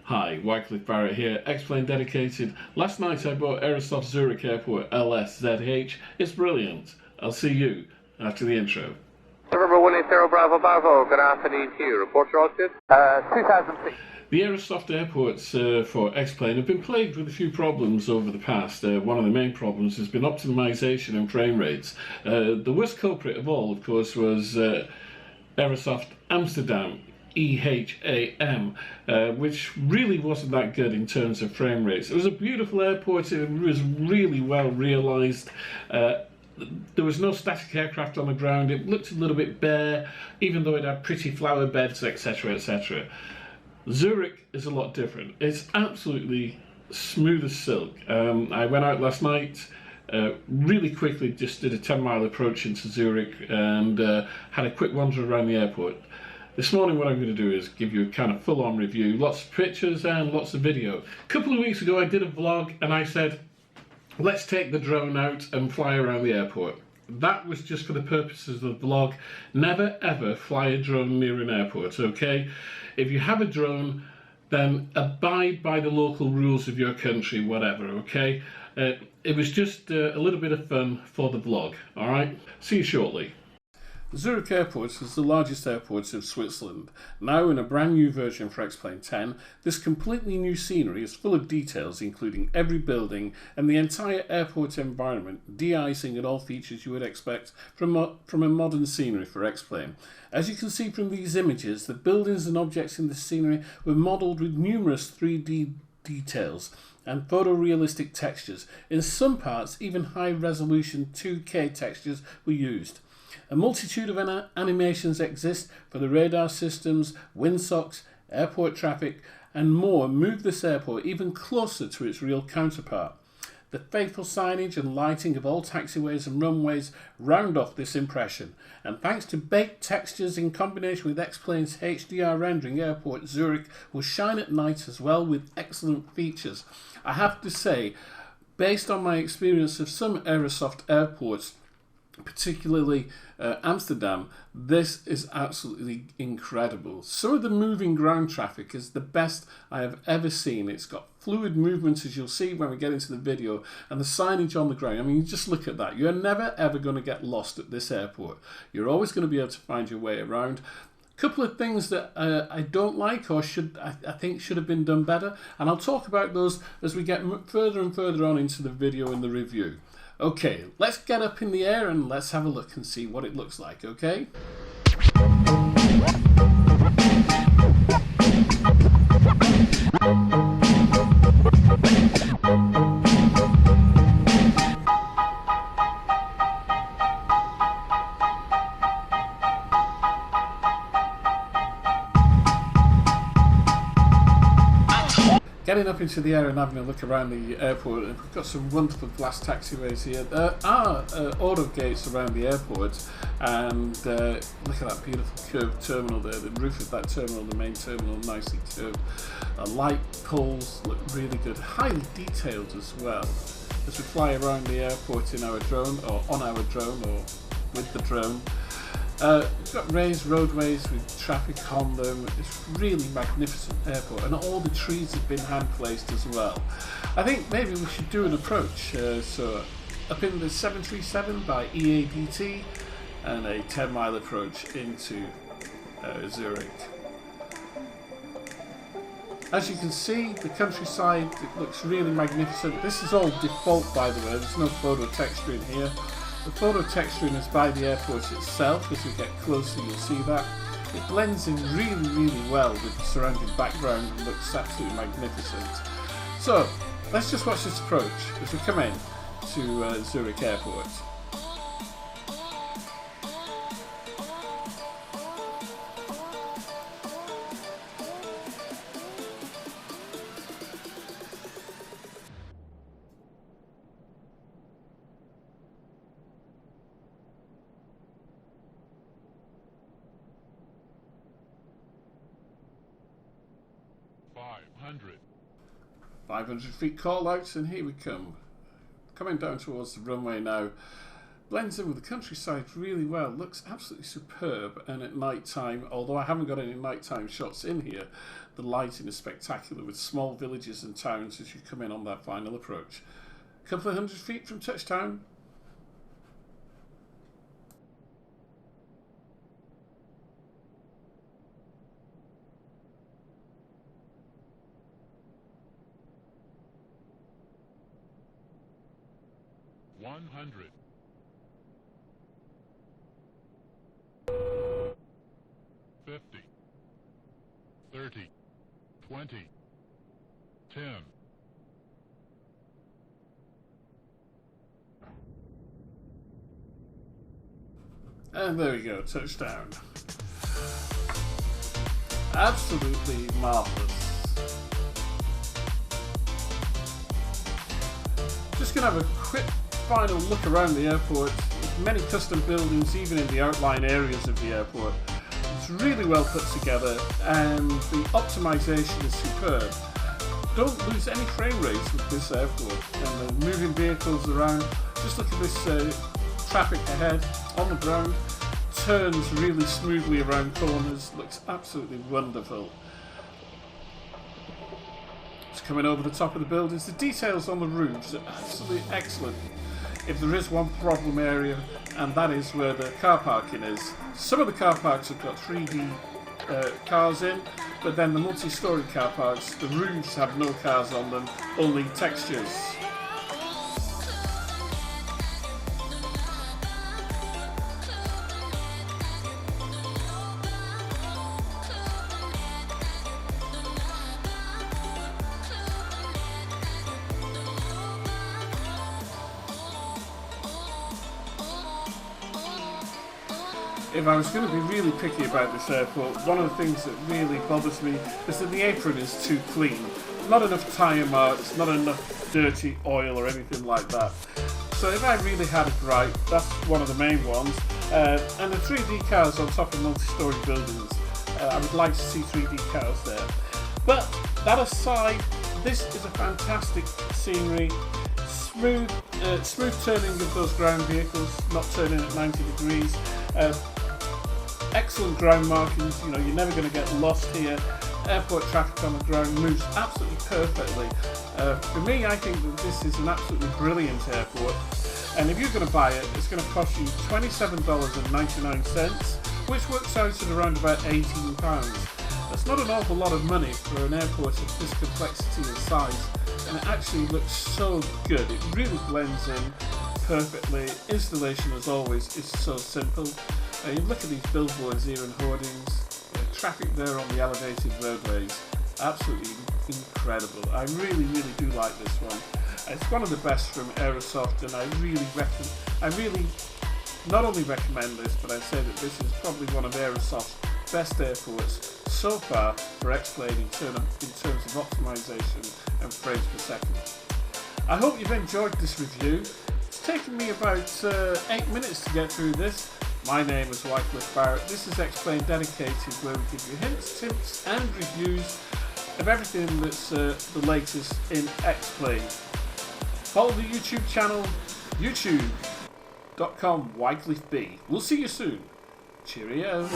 Hi, Wycliffe Barrett here, Xplane dedicated. Last night I bought Aerosoft Zurich Airport LSZH. It's brilliant. I'll see you after the intro. November 180 Bravo Bravo, good afternoon to you. Report your altitude? 2006. The Aerosoft airports for Xplane have been plagued with a few problems over the past. One of the main problems has been optimization and frame rates. The worst culprit of all, of course, was Aerosoft Amsterdam, EHAM, which really wasn't that good in terms of frame rates. It was a beautiful airport, it was really well realised. There was no static aircraft on the ground, it looked a little bit bare, even though it had pretty flower beds, etc, etc. Zurich is a lot different. It's absolutely smooth as silk. I went out last night, really quickly just did a 10-mile approach into Zurich and had a quick wander around the airport. This morning what I'm going to do is give you a kind of full-on review, lots of pictures and lots of video. A couple of weeks ago I did a vlog and I said, let's take the drone out and fly around the airport. That was just for the purposes of the vlog. Never ever fly a drone near an airport, okay? If you have a drone, then abide by the local rules of your country, whatever, okay? It was just a little bit of fun for the vlog, alright? See you shortly. Zurich Airport is the largest airport of Switzerland. Now in a brand new version for Xplane 10, this completely new scenery is full of details including every building and the entire airport environment, de-icing and all features you would expect from a modern scenery for Xplane. As you can see from these images, the buildings and objects in the scenery were modelled with numerous 3D details and photorealistic textures. In some parts, even high-resolution 2K textures were used. A multitude of animations exist for the radar systems, windsocks, airport traffic, and more move this airport even closer to its real counterpart. The faithful signage and lighting of all taxiways and runways round off this impression, and thanks to baked textures in combination with Xplane's HDR rendering, Airport Zurich will shine at night as well with excellent features. I have to say, based on my experience of some Aerosoft airports, particularly Amsterdam, this is absolutely incredible. Some of the moving ground traffic is the best I have ever seen. It's got fluid movements, as you'll see when we get into the video, and the signage on the ground. I mean, you just look at that. You're never ever going to get lost at this airport. You're always going to be able to find your way around. A couple of things that I don't like or I think should have been done better, and I'll talk about those as we get further and further on into the video and the review. Okay, let's get up in the air and let's have a look and see what it looks like, okay? Getting up into the air and having a look around the airport, and we've got some wonderful glass taxiways here. There are auto gates around the airport, and look at that beautiful curved terminal there. The roof of that terminal, the main terminal, nicely curved. Light poles look really good, highly detailed as well. As we fly around the airport in our drone, or on our drone, or with the drone. We've got raised roadways with traffic on them. It's really magnificent airport, and all the trees have been hand placed as well. I think maybe we should do an approach. So up in the 737 by EADT and a 10-mile approach into Zurich. As you can see, the countryside, it looks really magnificent. This is all default, by the way. There's no photo texture in here. The photo texturing is by the airport itself. As we get closer, you'll see that. It blends in really, really well with the surrounding background and looks absolutely magnificent. So, let's just watch this approach as we come in to Zurich Airport. $500. 500 feet call outs, and here we come. Coming down towards the runway now. Blends in with the countryside really well. Looks absolutely superb. And at night time, although I haven't got any nighttime shots in here, the lighting is spectacular with small villages and towns as you come in on that final approach. A couple of 100 feet from touchdown. $100. 50, 30, 20, 10. And there we go, touchdown. Absolutely marvellous. Just going to have a quick final look around the airport. With many custom buildings, even in the outline areas of the airport. It's really well put together, and the optimization is superb. Don't lose any frame rates with this airport. And the moving vehicles around. Just look at this traffic ahead on the ground. Turns really smoothly around corners. Looks absolutely wonderful. It's coming over the top of the buildings. The details on the roofs are absolutely excellent. If there is one problem area, and that is where the car parking is. Some of the car parks have got 3D cars in, but then the multi-storey car parks, the roofs have no cars on them, only textures. If I was going to be really picky about this airport, one of the things that really bothers me is that the apron is too clean. Not enough tyre marks, not enough dirty oil or anything like that. So if I really had a gripe, that's one of the main ones. And the 3D cars on top of multi-storey buildings. I would like to see 3D cars there. But that aside, this is a fantastic scenery. Smooth turning of those ground vehicles, not turning at 90 degrees. Excellent ground markings, you know, you're never going to get lost here. Airport traffic on the ground moves absolutely perfectly. For me, I think that this is an absolutely brilliant airport. And if you're going to buy it, it's going to cost you $27.99, which works out at around about £18. That's not an awful lot of money for an airport of this complexity and size. And it actually looks so good. It really blends in perfectly. Installation, as always, is so simple. You look at these billboards here and hoardings, traffic there on the elevated roadways, absolutely incredible. I really do like this one. It's one of the best from Aerosoft, and I really not only recommend this, but I say that this is probably one of Aerosoft's best airports so far for Xplane in terms of optimization and frames per second. I hope you've enjoyed this review. It's taken me about 8 minutes to get through this. My name is Wycliffe Barrett. This is Xplane Dedicated, where we give you hints, tips and reviews of everything that's the latest in Xplane. Follow the YouTube channel, youtube.com/WycliffeB. We'll see you soon. Cheerio.